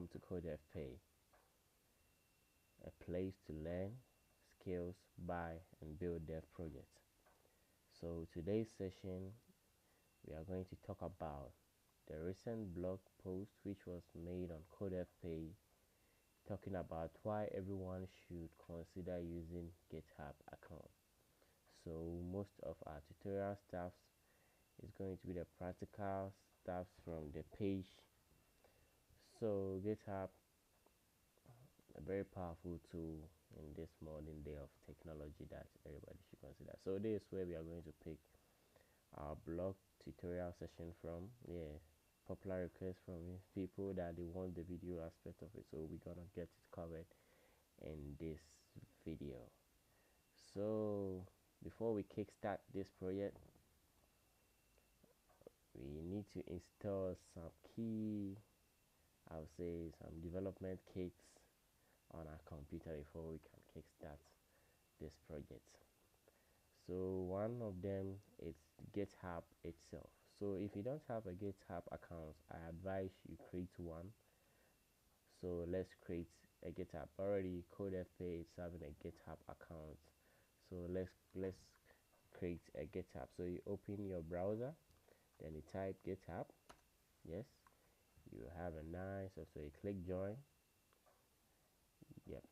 welcome to Code FP, a place to learn skills, buy, and build dev projects. So today's session, we are going to talk about the recent blog post which was made on Code FP, talking about why everyone should consider using GitHub account. So most of our tutorial stuff is going to be the practical stuff from the page. So GitHub, a very powerful tool in this modern day of technology that everybody should consider. So this is where we are going to pick our blog tutorial session from. Popular requests from people that they want the video aspect of it, so we're gonna get it covered in this video. So before we kickstart this project, we need to install some key, I would say some development kits on our computer before we can kickstart this project. So one of them is GitHub itself. So if you don't have a GitHub account, I advise you create one. So let's create a GitHub. Already Code FP is having a GitHub account. So let's create a GitHub. So you open your browser, then you type GitHub. Yes, you have a nice, so you click join. Yep.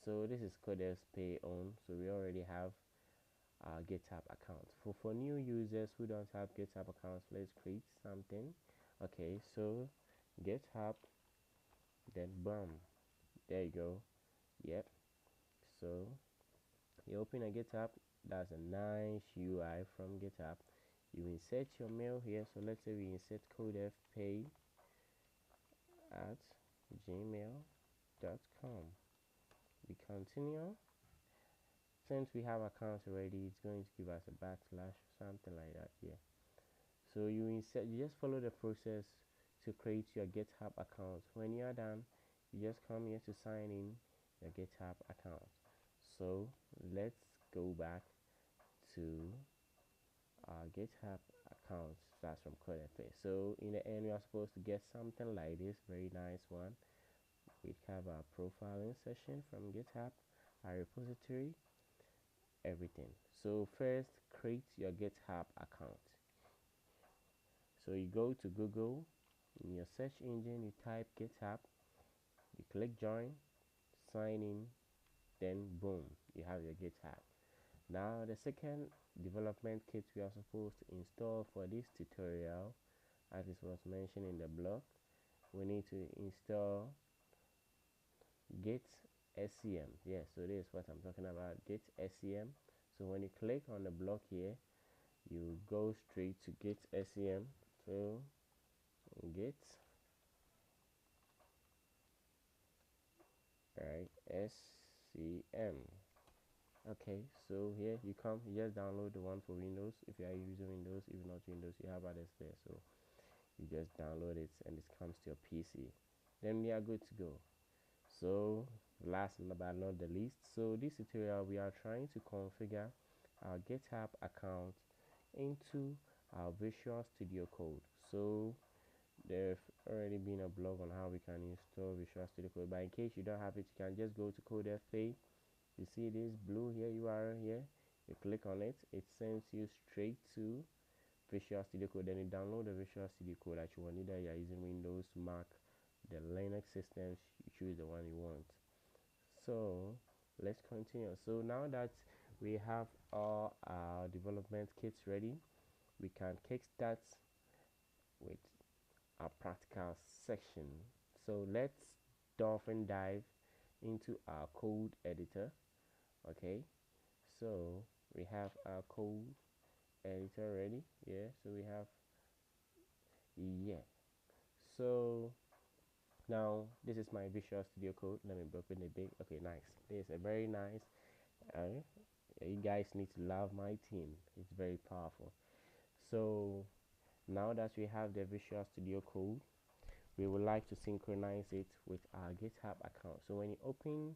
So this is Code FP on. So we already have our GitHub account. For new users who don't have GitHub accounts, let's create something. Okay, so GitHub, then boom, there you go. Yep. So you open a GitHub. That's a nice UI from GitHub. You insert your mail here. So let's say we insert codefp@gmail.com. We continue. Since we have accounts already, it's going to give us a backslash or something like that here. So you just follow the process to create your GitHub account. When you are done, you just come here to sign in your GitHub account. So let's go back to our GitHub account. Starts from Code FP. So in the end, we are supposed to get something like this, very nice one. We have our profiling session from GitHub, our repository, everything. So first, create your GitHub account. So you go to Google, in your search engine you type GitHub, you click join, sign in, then boom, you have your GitHub. Now the second development kit we are supposed to install for this tutorial, as it was mentioned in the blog, we need to install Git SCM. Yes, so this is what I'm talking about, Git SCM. So when you click on the block here, you go straight to Git SCM. So Git SCM. Okay, so here you come, you just download the one for Windows. If you are using Windows, if not Windows, you have others there. So you just download it and it comes to your PC. Then we are good to go. So last but not the least, so this tutorial we are trying to configure our GitHub account into our Visual Studio Code. So there's already been a blog on how we can install Visual Studio Code, but in case you don't have it, you can just go to Code FP. You see this blue here URL here, you click on it, it sends you straight to Visual Studio Code. Then you download the Visual Studio Code that you want. Either you are using Windows, Mac, the Linux systems, you choose the one you want. So let's continue. So now that we have all our development kits ready, we can kickstart with our practical section. So let's dive into our code editor. Okay, so we have our code editor ready. Yeah, so we have, so now this is my Visual Studio Code. Let me open it big. Okay, nice. This is a very nice, you guys need to love my team, it's very powerful. So now that we have the Visual Studio Code, we would like to synchronize it with our GitHub account. So when you open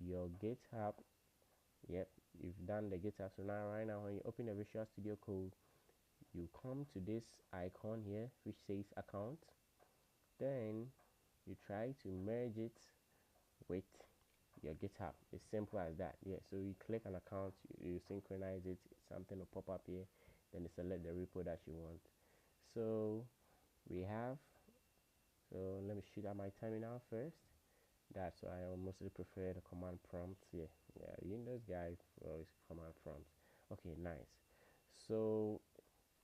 your GitHub, yep, you've done the GitHub. So now right now when you open the Visual Studio Code, you come to this icon here which says account. Then you try to merge it with your GitHub. It's simple as that. Yeah, so you click an account, you synchronize it, something will pop up here, then you select the repo that you want. So we have, so let me shoot out my terminal first. That's why I mostly prefer the command prompt. Yeah, you know those guys always command prompts. Okay, nice. So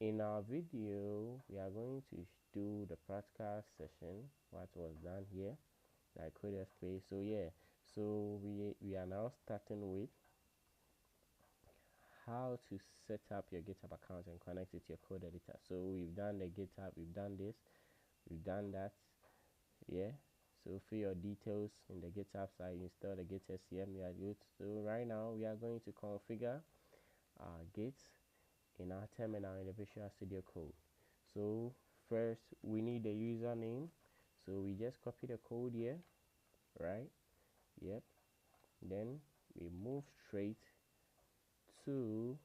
in our video, we are going to do the practical session, what was done here, like code FP. So yeah, so we are now starting with how to set up your GitHub account and connect it to your code editor. So we've done the GitHub, we've done this, we've done that. Yeah, so fill your details in the GitHub side, install the Git SCM, you are good. So right now we are going to configure our Git in our terminal in the Visual Studio Code. So first we need the username, so we just copy the code here, right? Yep. Then we move straight to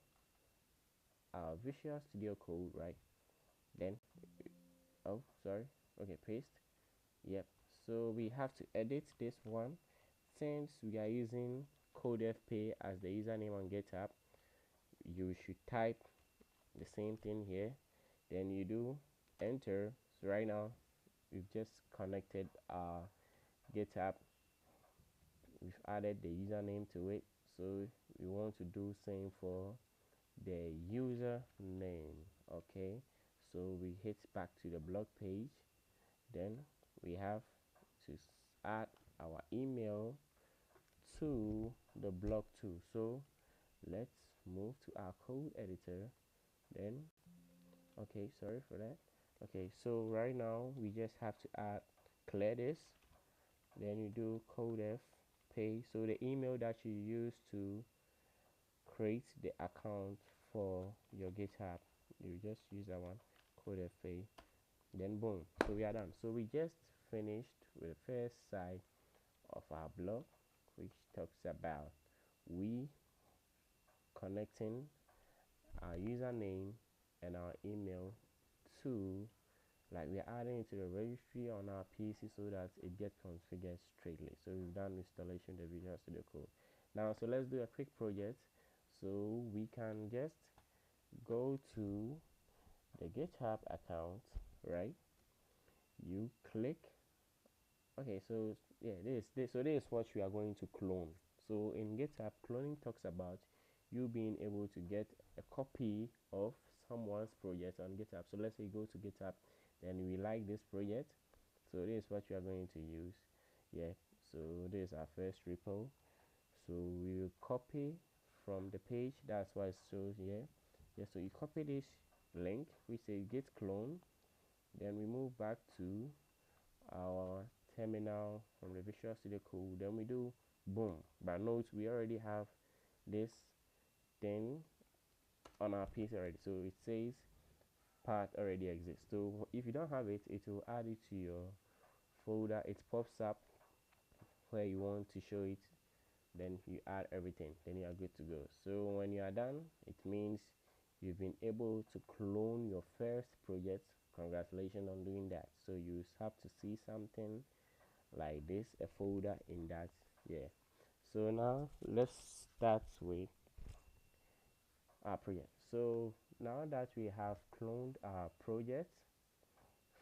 our Visual Studio Code, right? Then oh sorry, okay, paste. Yep, so we have to edit this one. Since we are using CodeFP as the username on GitHub, you should type the same thing here, then you do enter. So right now we've just connected our GitHub, we've added the username to it, so we want to do same for the user name. Okay, so we hit back to the blog page, then we have to add our email to the blog too. So let's move to our code editor, then okay, sorry for that. Okay, so right now we just have to add clear this, then you do codef pay, so the email that you use to create the account for your GitHub, you just use that one, codef pay, then boom, so we are done. So we just finished with the first side of our blog, which talks about we connecting our username and our email to, like, we're adding it to the registry on our PC so that it gets configured straightly. So we've done installation the Visual Studio Code. Now so let's do a quick project. So we can just go to the GitHub account, right? You click, okay, so yeah, this is what we are going to clone. So in GitHub, cloning talks about you being able to get a copy of someone's project on GitHub. So let's say you go to GitHub, then we like this project, so this is what you are going to use. Yeah, so this is our first repo, so we will copy from the page, that's why it shows here. Yeah, so you copy this link which says git clone, then we move back to our terminal from the Visual Studio Code, then we do boom. But note we already have this thing on our piece already, so it says part already exists. So if you don't have it, it will add it to your folder. It pops up where you want to show it, then you add everything, then you are good to go. So when you are done, it means you've been able to clone your first project. Congratulations on doing that. So you have to see something like this, a folder in that. Yeah, so now let's start with our project. So now that we have cloned our project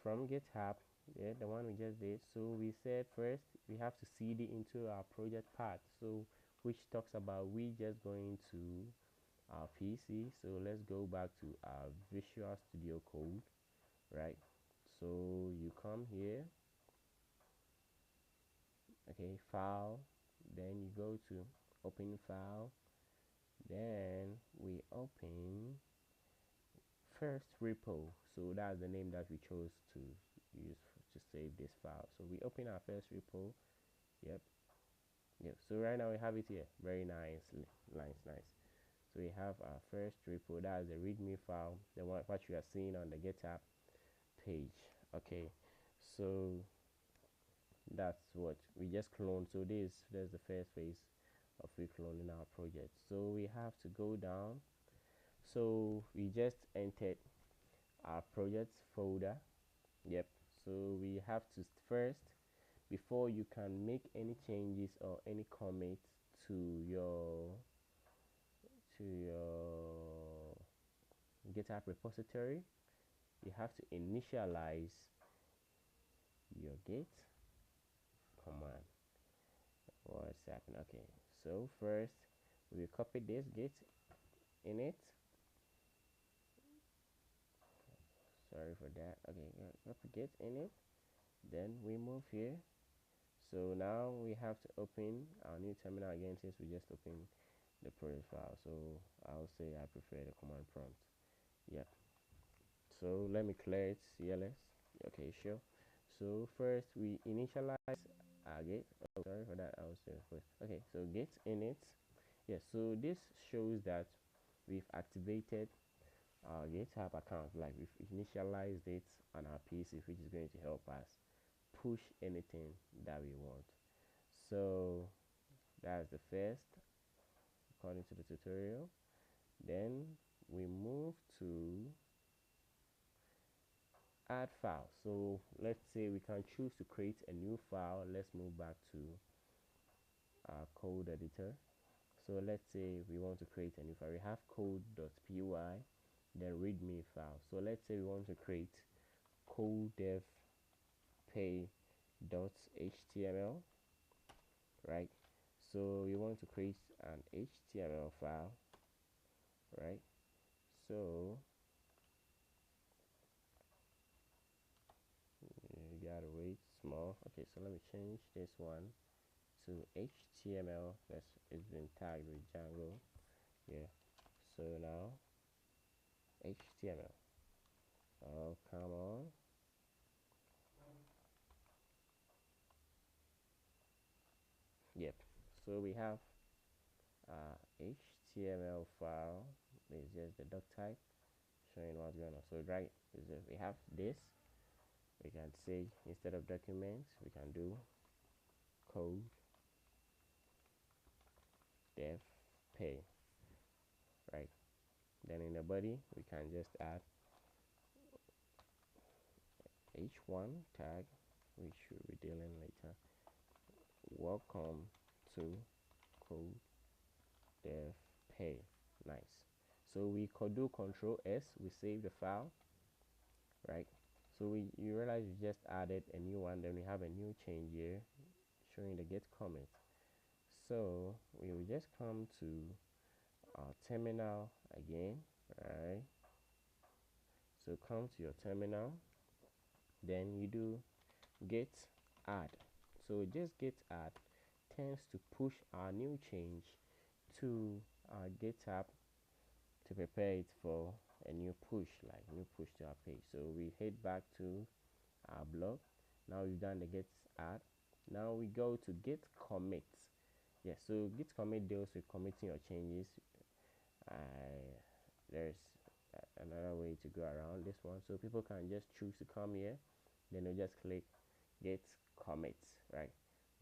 from GitHub, yeah, the one we just did, so we said first we have to cd into our project path, so which talks about we just going to our PC. So let's go back to our Visual Studio Code, right? So you come here, okay, file, then you go to open file, then we open first repo, so that's the name that we chose to use to save this file. So we open our first repo. Yep, so right now we have it here, very nice. So we have our first repo, that's the readme file, the one what you are seeing on the GitHub page. Okay, so that's what we just cloned. So there's the first phase of recloning our project. So we have to go down, so we just entered our projects folder. Yep, so we have to first before you can make any changes or any commits to your GitHub repository, you have to initialize your git command. What's happening? Okay, so first we copy this git init. Sorry for that. Okay, copy git init. Then we move here. So now we have to open our new terminal again, since we just opened the project file. So I'll say I prefer the command prompt. Yep. So let me clear it. CLS. Okay, sure. So first we initialize our git. Oh, sorry for that. I was doing first. Okay, so git init. Yes. So this shows that we've activated our GitHub account, like we've initialized it on our PC, which is going to help us push anything that we want. So that's the first, according to the tutorial. Then we move to add file. So let's say we can choose to create a new file. Let's move back to our code editor. So let's say we want to create a new file. We have code.py, then readme file. So let's say we want to create codevpay.html, right? So we want to create an HTML file, right? So you gotta wait small. Okay, so let me change this one to HTML. It's been tagged with Django. Yeah. So now HTML. Oh, come on. Yep. So we have HTML file. It's just the doc type showing what's going on. So right, we have this. We can say, instead of documents, we can do code dev pay, right? Then in the body we can just add h1 tag, which we'll be dealing later. Welcome to code dev pay. Nice. So we could do Control S, we save the file, right? So you realize we just added a new one. Then we have a new change here showing the get commit. So we will just come to our terminal again, right? So come to your terminal, then you do git add. So just git add tends to push our new change to our GitHub to prepare it for a new push, like new push to our page. So we head back to our blog. Now we've done the git add. Now we go to git commit. Yes, so git commit deals with committing your changes. There's another way to go around this one. So people can just choose to come here, then they just click git commit, right?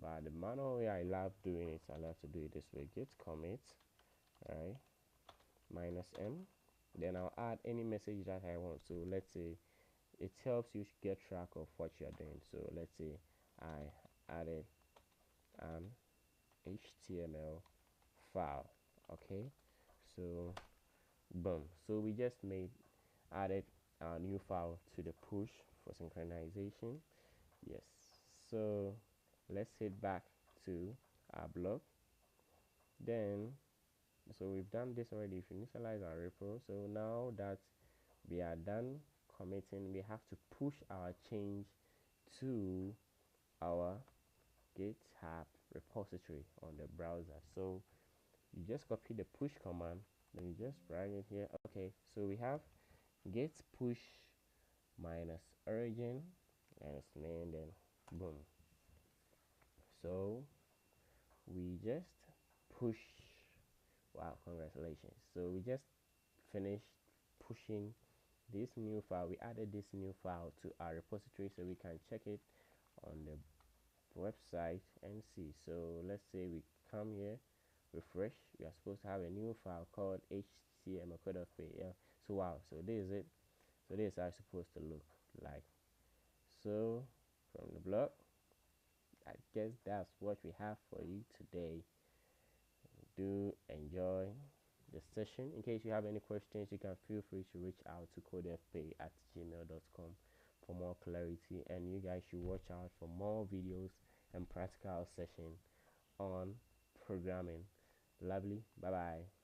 But the manual way I love doing it, I love to do it this way: git commit, right? -m. Then I'll add any message that I want. So let's say it helps you get track of what you're doing. So let's say I added an HTML file. Okay, so boom. So we just added a new file to the push for synchronization. Yes. So let's head back to our blog. Then so we've done this already. If initialize our repo, so now that we are done committing, we have to push our change to our GitHub repository on the browser. So you just copy the push command, then you just drag it here. Okay, so we have git push minus origin and its name, then boom. So we just push. Wow, congratulations. So we just finished pushing this new file. We added this new file to our repository so we can check it on the website and see. So let's say we come here, refresh. We are supposed to have a new file called HTML code of pay. Yeah. So wow, so this is it. So this is how it's supposed to look like. So from the blog, I guess that's what we have for you today. Do enjoy the session. In case you have any questions, you can feel free to reach out to codefpay@gmail.com for more clarity. And you guys should watch out for more videos and practical session on programming. Lovely. Bye bye.